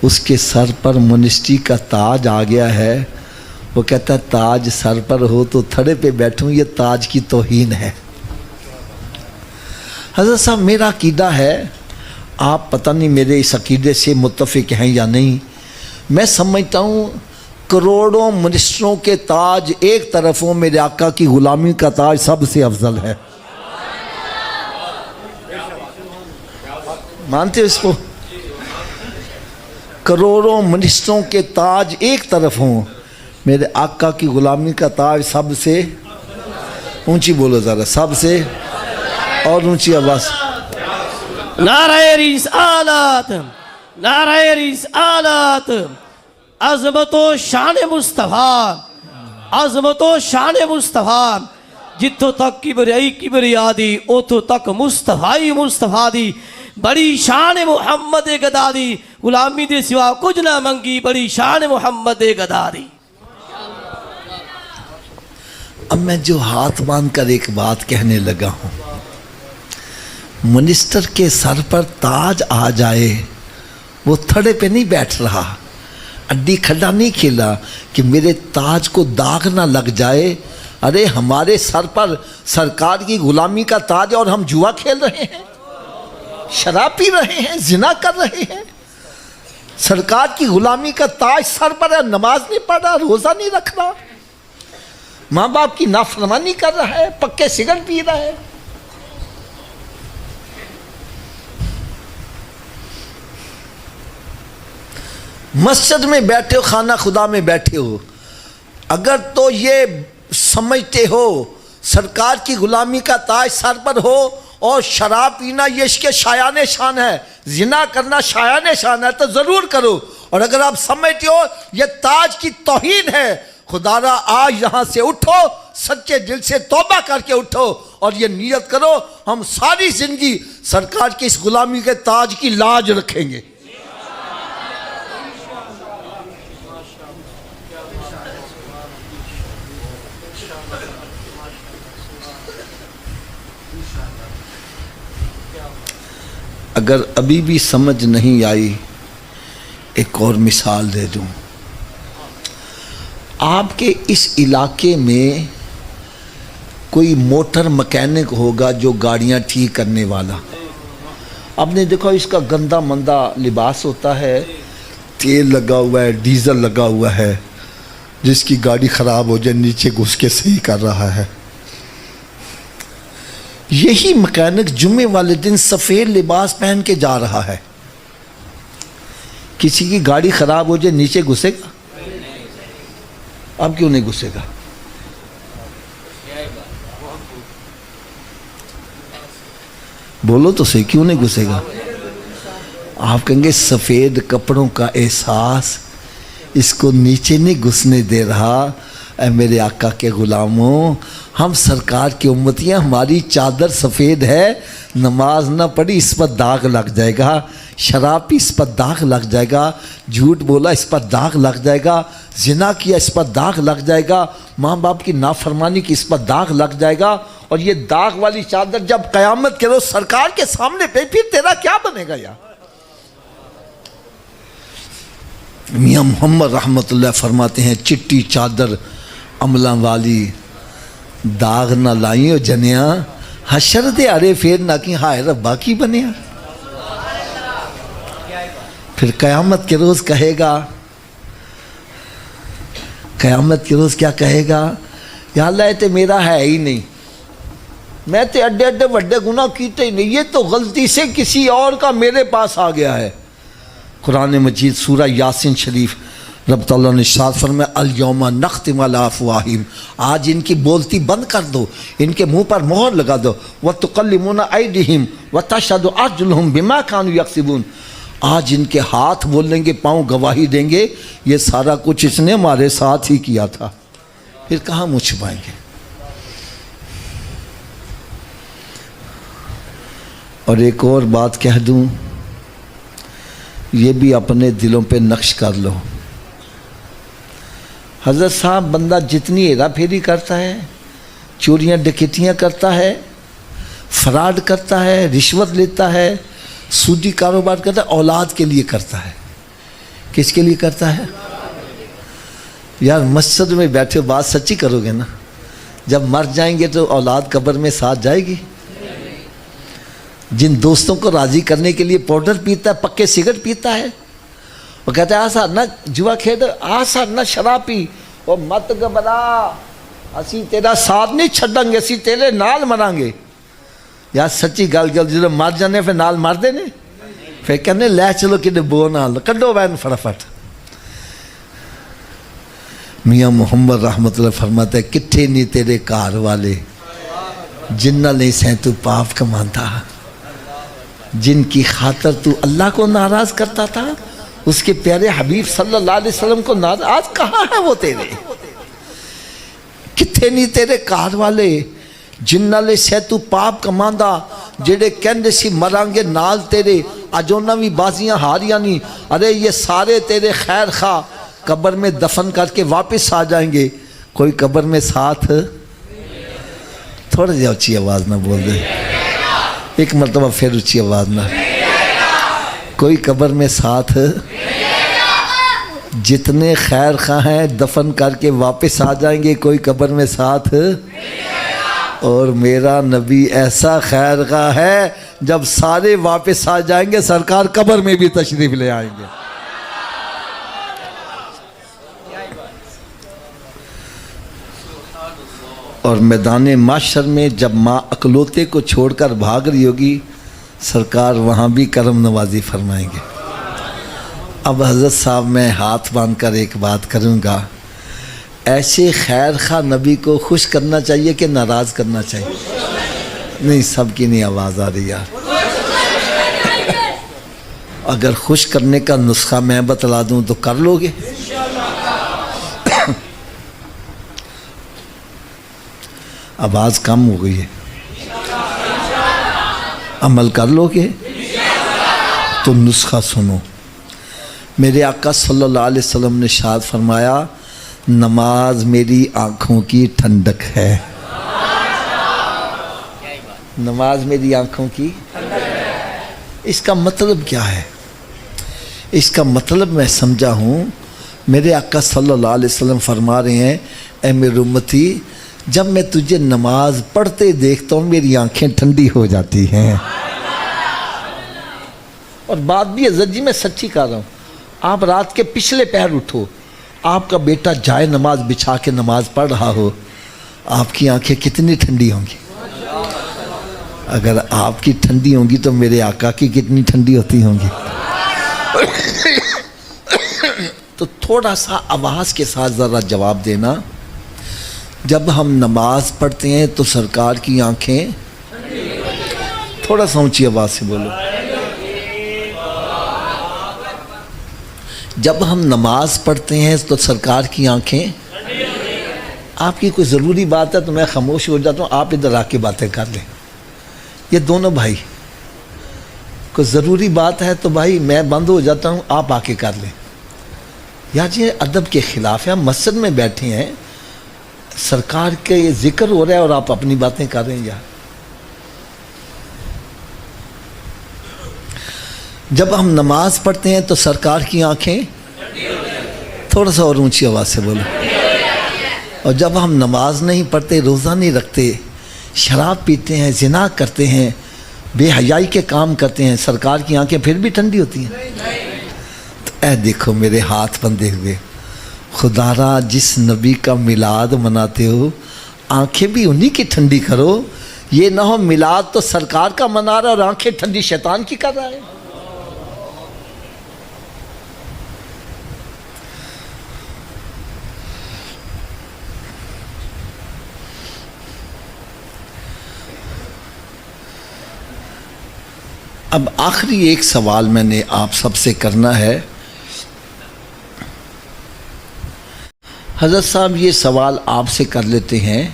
اس کے سر پر منسٹری کا تاج آ گیا ہے. وہ کہتا ہے تاج سر پر ہو تو تھڑے پہ بیٹھوں، یہ تاج کی توہین ہے. حضرت صاحب میرا عقیدہ ہے، آپ پتہ نہیں میرے اس عقیدے سے متفق ہیں یا نہیں، میں سمجھتا ہوں کروڑوں منسٹروں کے تاج ایک طرف ہوں، میرے آقا کی غلامی کا تاج سب سے افضل ہے. مانتے ہو اس کو؟ کروڑوں منسٹروں کے تاج ایک طرف ہوں، میرے آقا کی غلامی کا تاج سب سے اونچی بولو ذرا، سب سے اور اونچی آواز. نعرہ رسالت، نعرہ رسالت. عظمت و شان مصطفیٰ، عظمت و شان مصطفیٰ. جتوں تک کبریائی دی اتوں تک مصطفیٰ مصطفیٰ دی. بڑی شان محمد گدا دی، غلامی دے سوا کچھ نہ منگی. بڑی شان محمد گدا دی. اب میں جو ہاتھ باندھ کر ایک بات کہنے لگا ہوں، منسٹر کے سر پر تاج آ جائے، وہ تھڑے پہ نہیں بیٹھ رہا، اڈی کھڈا نہیں کھیلا کہ میرے تاج کو داغ نہ لگ جائے. ارے ہمارے سر پر سرکار کی غلامی کا تاج ہے اور ہم جوا کھیل رہے ہیں، شراب پی رہے ہیں، زنا کر رہے ہیں. سرکار کی غلامی کا تاج سر پر ہے، نماز نہیں پڑھ رہا، روزہ نہیں رکھ رہا، ماں باپ کی نافرمانی کر رہا ہے، پکے سگریٹ پی رہا ہے. مسجد میں بیٹھے ہو، خانہ خدا میں بیٹھے ہو، اگر تو یہ سمجھتے ہو سرکار کی غلامی کا تاج سر پر ہو اور شراب پینا یہ اس کے شایان شان ہے، زنا کرنا شایان شان ہے، تو ضرور کرو. اور اگر آپ سمجھتے ہو یہ تاج کی توہین ہے، خدا را آج یہاں سے اٹھو، سچے دل سے توبہ کر کے اٹھو اور یہ نیت کرو ہم ساری زندگی سرکار کی اس غلامی کے تاج کی لاج رکھیں گے. اگر ابھی بھی سمجھ نہیں آئی، ایک اور مثال دے دوں. آپ کے اس علاقے میں کوئی موٹر مکینک ہوگا جو گاڑیاں ٹھیک کرنے والا. آپ نے دیکھا اس کا گندا مندہ لباس ہوتا ہے، تیل لگا ہوا ہے، ڈیزل لگا ہوا ہے، جس کی گاڑی خراب ہو جائے نیچے گھس کے صحیح کر رہا ہے. یہی مکینک جمعے والے دن سفید لباس پہن کے جا رہا ہے، کسی کی گاڑی خراب ہو جائے نیچے گھسے گا؟ اب کیوں نہیں گھسے گا؟ بولو تو صحیح، کیوں نہیں گھسے گا؟ آپ کہیں گے سفید کپڑوں کا احساس اس کو نیچے نہیں گھسنے دے رہا. اے میرے آقا کے غلاموں، ہم سرکار کی امتیاں، ہماری چادر سفید ہے، نماز نہ پڑھی اس پر داغ لگ جائے گا، شراب پی اس پر داغ لگ جائے گا، جھوٹ بولا اس پر داغ لگ جائے گا، زنا کیا اس پر داغ لگ جائے گا، ماں باپ کی نافرمانی کی اس پر داغ لگ جائے گا. اور یہ داغ والی چادر جب قیامت کے روز سرکار کے سامنے پہ، پھر تیرا کیا بنے گا یار؟ میاں محمد رحمت اللہ فرماتے ہیں چٹی چادر عملاں والی داغ نہ لائیں او جنیاں، حشر دے ارے پھر نہ کی ہائے ربا کی بنیا. پھر قیامت کے روز کہے گا، قیامت کے روز کیا کہے گا؟ یا اللہ یہ تو میرا ہے ہی نہیں، میں تے اڈے اڈے وڈے گناہ کیتے ہی نہیں, یہ تو غلطی سے کسی اور کا میرے پاس آ گیا ہے. قرآن مجید سورہ یاسین شریف رب تعالیٰ نے ارشاد فرمایا الیوم نختم علی افواہہم, آج ان کی بولتی بند کر دو, ان کے منہ پر مہر لگا دو. وتکلمنا ایدیہم وتشہد ارجلہم بما کانوا یکسبون, آج ان کے ہاتھ بولیں گے, پاؤں گواہی دیں گے, یہ سارا کچھ اس نے ہمارے ساتھ ہی کیا تھا. پھر کہاں منہ چھپائیں گے؟ اور ایک اور بات کہہ دوں, یہ بھی اپنے دلوں پہ نقش کر لو. حضرت صاحب بندہ جتنی ہیرا پھیری کرتا ہے, چوریاں ڈکیتیاں کرتا ہے, فراڈ کرتا ہے, رشوت لیتا ہے, سودی کاروبار کرتا ہے, اولاد کے لیے کرتا ہے. کس کے لیے کرتا ہے؟ یار مسجد میں بیٹھے بات سچی کرو گے نا, جب مر جائیں گے تو اولاد قبر میں ساتھ جائے گی؟ جن دوستوں کو راضی کرنے کے لیے پاؤڈر پیتا ہے, پکے سگریٹ پیتا ہے, وہ کہتا ہے آسا نہ جوا کھیڈ, آسا نہ شراب پی, وہ مت گھبرا, اسی تیرا ساتھ نہیں چھڈیں گے, اسی تیرے نال مریں گے. یار سچی گل گل جب مر جانے پھر نال مر دے نے, پھر کہنے لے چلو کہ بو نال کڈو بین فٹافٹ. میاں محمد رحمت اللہ فرماتے ہیں کتھے نہیں تیرے کار والے جنہ لے سیں تو پاپ کمانتا, جن کی خاطر تو اللہ کو ناراض کرتا تھا, اس کے پیارے حبیب صلی اللہ علیہ وسلم کو ناراض, آج کہاں ہے وہ تیرے؟ کتھے نہیں تیرے کار والے جنہ لے سیں تو پاپ کماندا, جڑے کہندے سی مرانگے نال تیرے, اج انہاں وی بازیاں ہاریاں نہیں. ارے یہ سارے تیرے خیر خواہ قبر میں دفن کر کے واپس آ جائیں گے, کوئی قبر میں ساتھ. تھوڑا جا اچھی آواز نہ بول دے, ایک مرتبہ پھر اچھی آواز نہ. کوئی قبر میں ساتھ, جتنے خیر خواہ ہیں دفن کر کے واپس آ جائیں گے, کوئی قبر میں ساتھ. اور میرا نبی ایسا خیر خواہ ہے, جب سارے واپس آ جائیں گے سرکار قبر میں بھی تشریف لے آئیں گے. اور میدان معاشر میں جب ماں اکلوتے کو چھوڑ کر بھاگ رہی ہوگی, سرکار وہاں بھی کرم نوازی فرمائیں گے. اب حضرت صاحب میں ہاتھ باندھ کر ایک بات کروں گا, ایسے خیر خواہ نبی کو خوش کرنا چاہیے کہ ناراض کرنا چاہیے؟ نہیں, سب کی نہیں آواز آ رہی یار. اگر خوش کرنے کا نسخہ میں بتلا دوں تو کر لو گے؟ آواز کم ہو گئی ہے, عمل کر لو گے؟ تو نسخہ سنو. میرے آقا صلی اللہ علیہ وسلم نے ارشاد فرمایا نماز میری آنکھوں کی ٹھنڈک ہے. نماز میری آنکھوں کی, اس کا مطلب کیا ہے؟ اس کا مطلب میں سمجھا ہوں, میرے آقا صلی اللہ علیہ وسلم فرما رہے ہیں اے میری امتی, جب میں تجھے نماز پڑھتے دیکھتا ہوں میری آنکھیں ٹھنڈی ہو جاتی ہیں. اور بات بھی عزت جی میں سچی کہہ رہا ہوں, آپ رات کے پچھلے پہر اٹھو, آپ کا بیٹا جائے نماز بچھا کے نماز پڑھ رہا ہو, آپ کی آنکھیں کتنی ٹھنڈی ہوں گی؟ اگر آپ کی ٹھنڈی ہوں گی تو میرے آقا کی کتنی ٹھنڈی ہوتی ہوں گی؟ تو تھوڑا سا آواز کے ساتھ ذرا جواب دینا. جب ہم نماز پڑھتے ہیں تو سرکار کی آنکھیں, تھوڑا سا اونچی آواز سے بولو, جب ہم نماز پڑھتے ہیں تو سرکار کی آنکھیں, آپ کی کوئی ضروری بات ہے تو میں خاموش ہو جاتا ہوں, آپ ادھر آ کے باتیں کر لیں. یہ دونوں بھائی, کوئی ضروری بات ہے تو بھائی میں بند ہو جاتا ہوں, آپ آ کے کر لیں. یار یہ ادب کے خلاف ہے, ہم مسجد میں بیٹھے ہیں, سرکار کے یہ ذکر ہو رہا ہے اور آپ اپنی باتیں کر رہے ہیں. یار جب ہم نماز پڑھتے ہیں تو سرکار کی آنکھیں, تھوڑا سا اور اونچی آواز سے بولو, اور جب ہم نماز نہیں پڑھتے, روزہ نہیں رکھتے, شراب پیتے ہیں, زنا کرتے ہیں, بے حیائی کے کام کرتے ہیں, سرکار کی آنکھیں پھر بھی ٹھنڈی ہوتی ہیں؟ تو اے دیکھو میرے ہاتھ بندھے ہوئے, خدا را جس نبی کا میلاد مناتے ہو, آنکھیں بھی انہی کی ٹھنڈی کرو. یہ نہ ہو میلاد تو سرکار کا منا رہا اور آنکھیں ٹھنڈی شیطان کی کر رہا ہے. اب آخری ایک سوال میں نے آپ سب سے کرنا ہے. حضرت صاحب یہ سوال آپ سے کر لیتے ہیں.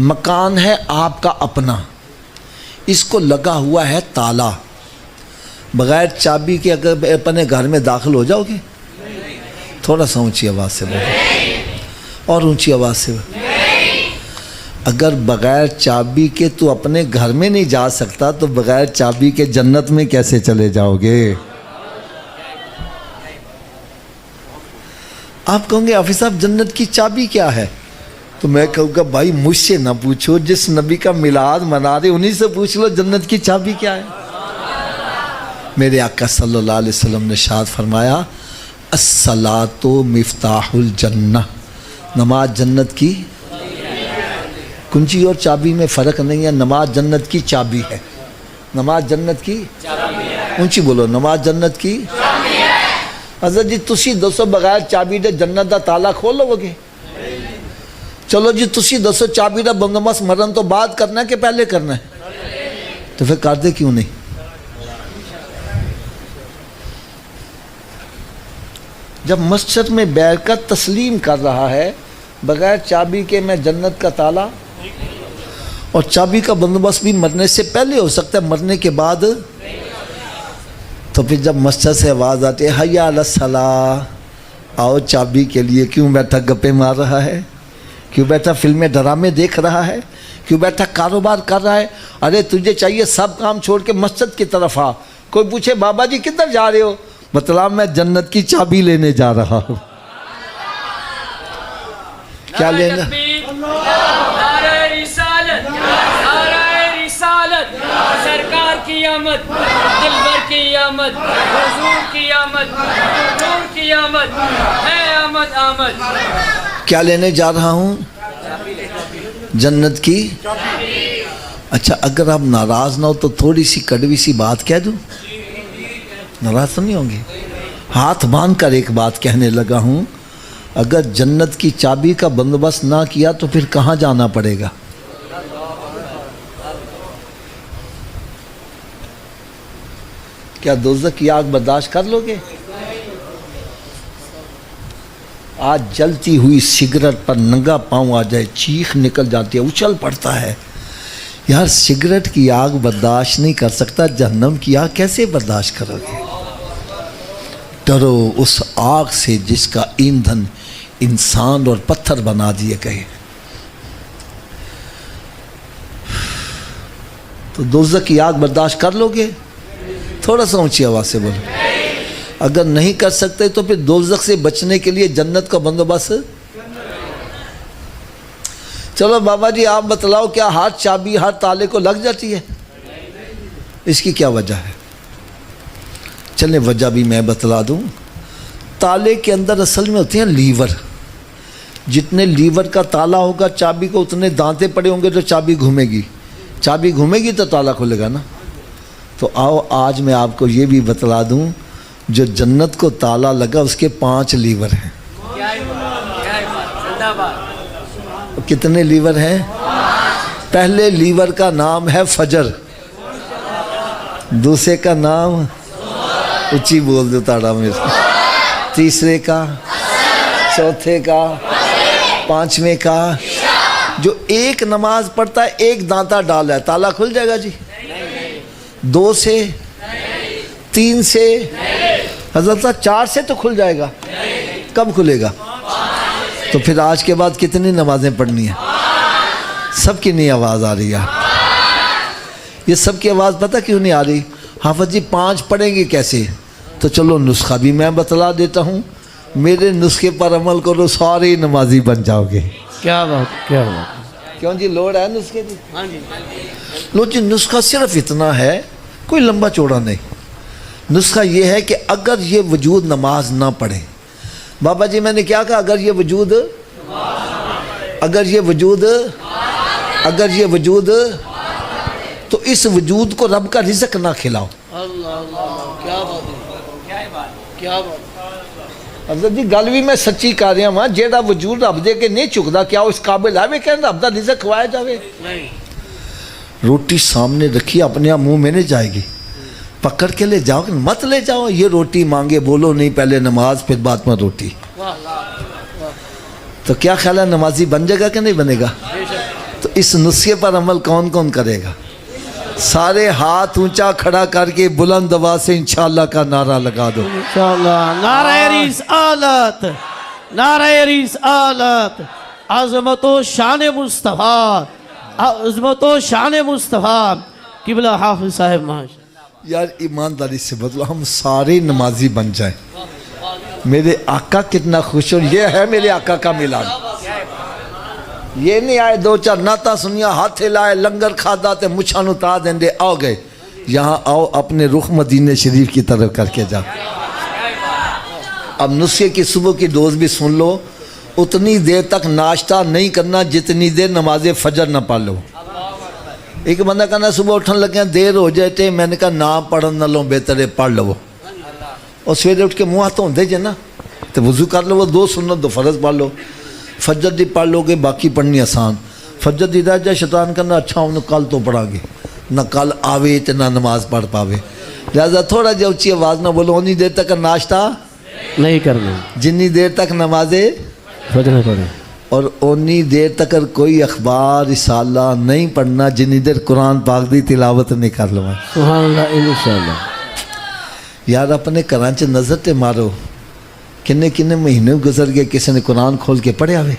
مکان ہے آپ کا اپنا, اس کو لگا ہوا ہے تالا, بغیر چابی کے اگر اپنے گھر میں داخل ہو جاؤ گے؟ تھوڑا سا اونچی آواز سے بولو, اور اونچی آواز سے بولو. اگر بغیر چابی کے تو اپنے گھر میں نہیں جا سکتا تو بغیر چابی کے جنت میں کیسے چلے جاؤ گے؟ آپ کہوں گے حافظ صاحب جنت کی چابی کیا ہے؟ تو میں کہوں گا بھائی مجھ سے نہ پوچھو, جس نبی کا میلاد منا رہے انہی سے پوچھ لو جنت کی چابی کیا ہے. میرے آقا صلی اللہ علیہ وسلم نے ارشاد فرمایا الصلاۃ مفتاح الجنہ, نماز جنت کی کنجی اور چابی میں فرق نہیں ہے. نماز جنت کی چابی ہے, نماز جنت کی اونچی بولو, نماز جنت کی. حضرت جی تسی دسو بغیر چابی دے جنت دا تالا کھولو گے؟ چلو جی تسی دسو چابی دا بندوبست مرن تو بعد کرنا ہے کہ پہلے کرنا ہے؟ تو پھر کر دے کیوں نہیں؟ جب مسجد میں بیٹھ کر تسلیم کر رہا ہے بغیر چابی کے میں جنت کا تالا, اور چابی کا بندوبست بھی مرنے سے پہلے ہو سکتا ہے, مرنے کے بعد. تو پھر جب مسجد سے آواز آتی ہے حی علی الصلاۃ, آؤ چابی کے لیے, کیوں بیٹھا گپے مار رہا ہے؟ کیوں بیٹھا فلمیں ڈرامے دیکھ رہا ہے؟ کیوں بیٹھا کاروبار کر رہا ہے؟ ارے تجھے چاہیے سب کام چھوڑ کے مسجد کی طرف آ. کوئی پوچھے بابا جی کدھر جا رہے ہو؟ بتلا میں جنت کی چابی لینے جا رہا ہوں. کیا لینا؟ نعرہ رسالت, نعرہ رسالت, سرکار کی آمد, دلبر کی آمد, حضور کی آمد, نور کی آمد, ہے آمد آمد. کیا لینے جا رہا ہوں؟ جنت کی. اچھا اگر آپ ناراض نہ ہو تو تھوڑی سی کڑوی سی بات کہہ دوں؟ ناراض تو نہیں ہوں گے؟ ہاتھ باندھ کر ایک بات کہنے لگا ہوں, اگر جنت کی چابی کا بندوبست نہ کیا تو پھر کہاں جانا پڑے گا؟ کیا دوزخ کی آگ برداشت کر لو گے؟ آج جلتی ہوئی سگریٹ پر ننگا پاؤں آ جائے, چیخ نکل جاتی ہے, اچھل پڑتا ہے. یار سگریٹ کی آگ برداشت نہیں کر سکتا, جہنم کی آگ کیسے برداشت کرو گے؟ ڈرو اس آگ سے جس کا ایندھن انسان اور پتھر بنا دیے گئے. تو دوزخ کی آگ برداشت کر لو گے؟ تھوڑا سا اونچی آواز سے بولو. اگر نہیں کر سکتے تو پھر دوزخ سے بچنے کے لیے جنت کا بندوبست. چلو بابا جی آپ بتلاؤ, کیا ہر چابی ہر تالے کو لگ جاتی ہے؟ اس کی کیا وجہ ہے؟ چلیں وجہ بھی میں بتلا دوں. تالے کے اندر اصل میں ہوتے ہیں لیور. جتنے لیور کا تالا ہوگا چابی کو اتنے دانتے پڑے ہوں گے تو چابی گھومے گی, چابی گھومے گی تو تالا کھلے گا نا. تو آؤ آج میں آپ کو یہ بھی بتلا دوں, جو جنت کو تالا لگا اس کے 5 لیور ہیں. کتنے لیور ہیں؟ پہلے لیور کا نام ہے فجر, دوسرے کا نام اچھی بول دو تاڑا میرے, تیسرے کا, چوتھے کا, 5ویں کا. جو ایک نماز پڑھتا ہے ایک دانتا ڈالا ہے, تالا کھل جائے گا جی؟ 2 سے, 3 سے, حضرت 4 سے تو کھل جائے گا. کب کھلے گا؟ تو پھر آج کے بعد کتنی نمازیں پڑھنی ہیں؟ سب کی نہیں آواز آ رہی ہے. یہ سب کی آواز پتہ کیوں نہیں آ رہی؟ حافظ جی 5 پڑھیں گے کیسے؟ تو چلو نسخہ بھی میں بتلا دیتا ہوں, میرے نسخے پر عمل کرو, سارے نمازی بن جاؤ گے. کیا بات, کیا بات. کیوں جی لوڑ ہے نسخے کی؟ لو جی نسخہ صرف اتنا ہے, کوئی لمبا چوڑا نہیں. نسخہ یہ ہے کہ اگر یہ وجود نماز نہ پڑھے, بابا جی میں نے کیا کہا؟ اگر یہ وجود تو اس وجود کو رب کا رزق نہ کھلاؤ. اللہ اللہ کیا بات ہے کیا بات. حضرت جی گل بھی میں سچی کر رہا ہوں, جیڑا وجود رب دے کے نہیں چکتا کیا اس قابل ہے کہ رب دا رزق کھوایا جاوے؟ نہیں. روٹی سامنے رکھی اپنے منہ میں نہیں جائے گی, پکڑ کے لے جاؤ, مت لے جاؤ. یہ روٹی مانگے بولو نہیں, پہلے نماز پھر بعد میں روٹی. تو کیا خیال ہے نمازی بن جائے گا کہ نہیں بنے گا؟ تو اس نسخے پر عمل کون کون کرے گا؟ سارے ہاتھ اونچا کھڑا کر کے بلند آواز سے انشاءاللہ کا نعرہ لگا دو. انشاءاللہ. نعرہ رسالت, نعرہ رسالت. عظمت و شان مصطفیٰ, عظمت و شان مصطفیٰ. قبلہ حافظ صاحب ماشاء. یار ایمانداری سے بتلو, ہم سارے نمازی بن جائیں. میرے آقا کتنا خوش ہو. یہ ہے میرے آقا کا میلاد. یہ نہیں آئے دو چار ناتا سنیا, ہاتھ لائے, لنگر کھادا تے مچھاں نو تا دیں دے, آؤ گئے. یہاں آؤ اپنے رخ مدینہ شریف کی طرف کر کے جاؤ. اب نسخے کی صبح کی ڈوز بھی سن لو. اتنی دیر تک ناشتہ نہیں کرنا جتنی دیر نماز فجر نہ پڑھ لو. ایک بندہ کہنا صبح اٹھن لگے دیر ہو جائے تے, میں نے کہا نہ پڑھن نہ لو, بہتر ہے پڑھ لو. اور سویرے اٹھ کے منہ ہاتھ دھوندے جے نا, تو وضو کر لو, 2 سنت 2 فرض پڑھ لو. فجر دی پڑھ لو گے, باقی پڑھنی آسان. فجر دی رہ جائے شیطان کرنا اچھا انہوں کل تو پڑھا گے, نہ کل آوے تے نہ نماز پڑھ پاوے. لہذا تھوڑا جا اچھی آواز نہ بولو. انی دیر تک ناشتہ نہیں کرنا جنی دیر تک نمازیں فجر نہ پڑھیں, اور انی دیر تک کوئی اخبار رسالہ نہیں پڑھنا جنی دیر قرآن پاک دی تلاوت نہیں کر لو. سبحان اللہ. انشاءاللہ. یار اپنے گھراں چ نظر تے مارو, کنے کنے مہینے گزر گئے کسی نے قرآن کھول کے پڑھیا ہوئے؟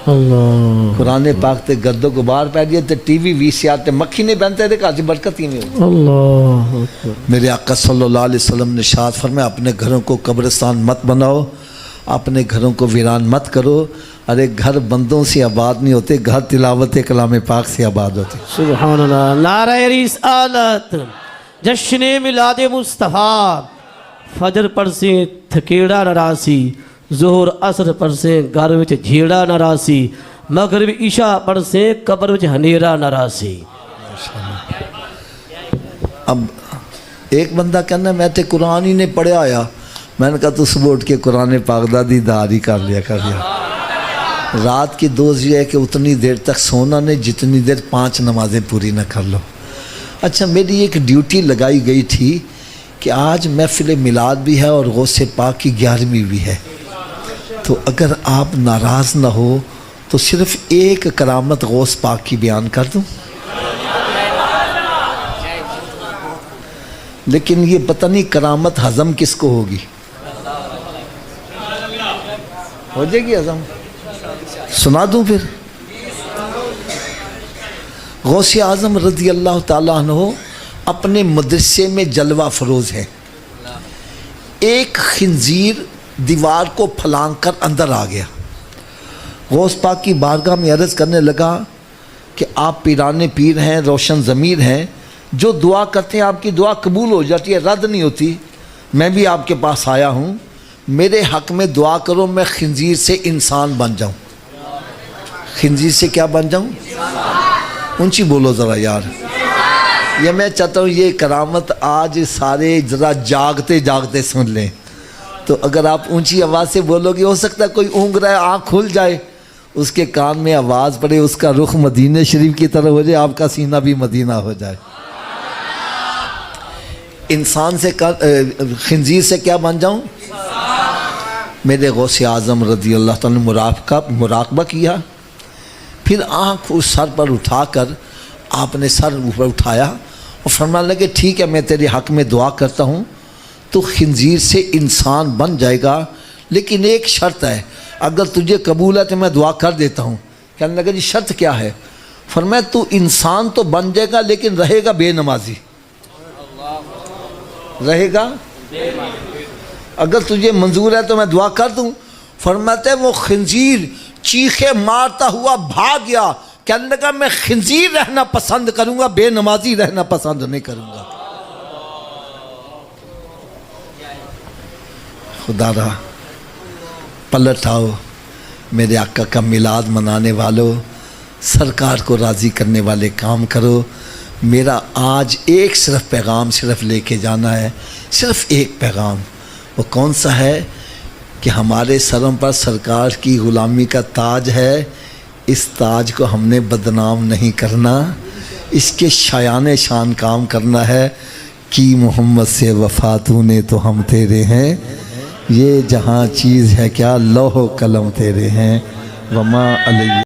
اللہ. قرآن پاک تے گرد و غبار پہ دیا, تے ٹی وی وی سی آر تے مکھی نہیں بنتے دے, کاجی برکت ہی نہیں ہوئی. اللہ اکبر. میرے آقا صلی اللہ علیہ وسلم نے ارشاد فرمایا, اپنے گھروں کو قبرستان مت بناؤ, اپنے گھروں کو ویران مت کرو. ارے گھر بندوں سے آباد نہیں ہوتے, گھر تلاوت کلام پاک سے آباد ہوتے. سبحان اللہ. نعرہ رسالت, جشن میلاد مصطفیٰ. فجر پر سے تھکیڑا نہ راسی, ظہر عصر پر سے گھر وچ جھیڑا نہ راسی, مغرب عشاء پر سے قبر وچ ہنیرا نہ راسی. اب ایک بندہ کہنا میں تے قرآن ہی نہیں پڑھیا آیا. میں نے کہا تو صبح اٹھ کے قرآن پاک دا دیدار ہی کر لیا. رات کی دوز یہ ہے کہ اتنی دیر تک سونا نہیں جتنی دیر 5 نمازیں پوری نہ کر لو. اچھا میری ایک ڈیوٹی لگائی گئی تھی کہ آج محفل میلاد بھی ہے اور غوث پاک کی 11ویں بھی ہے, تو اگر آپ ناراض نہ ہو تو صرف ایک کرامت غوث پاک کی بیان کر دوں. لیکن یہ پتہ نہیں کرامت ہضم کس کو ہوگی. ہو جائے گی ہضم؟ سنا دوں پھر. غوث اعظم رضی اللہ تعالیٰ عنہ اپنے مدرسے میں جلوہ فروز ہے. ایک خنزیر دیوار کو پھلانگ کر اندر آ گیا. غوث پاک کی بارگاہ میں عرض کرنے لگا کہ آپ پیران پیر ہیں, روشن ضمیر ہیں, جو دعا کرتے ہیں آپ کی دعا قبول ہو جاتی ہے, رد نہیں ہوتی. میں بھی آپ کے پاس آیا ہوں, میرے حق میں دعا کرو, میں خنزیر سے انسان بن جاؤں. خنزیر سے کیا بن جاؤں؟ اونچی بولو ذرا یار. یہ میں چاہتا ہوں یہ کرامت آج سارے ذرا جاگتے جاگتے سن لیں. تو اگر آپ اونچی آواز سے بولو گے, ہو سکتا ہے کوئی اونگ رہا ہے, آنکھ کھل جائے, اس کے کان میں آواز پڑے, اس کا رخ مدینہ شریف کی طرف ہو جائے, آپ کا سینہ بھی مدینہ ہو جائے. انسان سے خنزیر سے کیا بن جاؤں؟ میرے غوث اعظم رضی اللہ تعالیٰ نے مراقبہ کیا. پھر آنکھ اس سر پر اٹھا کر آپ نے سر اوپر اٹھایا اور فرمانے لگے, ٹھیک ہے میں تیرے حق میں دعا کرتا ہوں, تو خنزیر سے انسان بن جائے گا, لیکن ایک شرط ہے, اگر تجھے قبول ہے تو میں دعا کر دیتا ہوں. کہنے لگا جی شرط کیا ہے؟ فرمایا تو انسان تو بن جائے گا لیکن رہے گا بے نمازی. رہے گا, اگر تجھے منظور ہے تو میں دعا کر دوں. فرماتے وہ خنزیر چیخے مارتا ہوا بھاگ گیا, کہنے لگا میں خنزیر رہنا پسند کروں گا, بے نمازی رہنا پسند نہیں کروں گا. خدا را پلٹ آؤ, میرے آقا کا میلاد منانے والوں, سرکار کو راضی کرنے والے کام کرو. میرا آج ایک صرف پیغام صرف لے کے جانا ہے، صرف ایک پیغام. وہ کون سا ہے؟ کہ ہمارے سروں پر سرکار کی غلامی کا تاج ہے، اس تاج کو ہم نے بدنام نہیں کرنا، اس کے شایان شان کام کرنا ہے. کی محمد سے وفا تو نے تو ہم تیرے ہیں، یہ جہاں چیز ہے کیا لوح و قلم تیرے ہیں. وما علیہ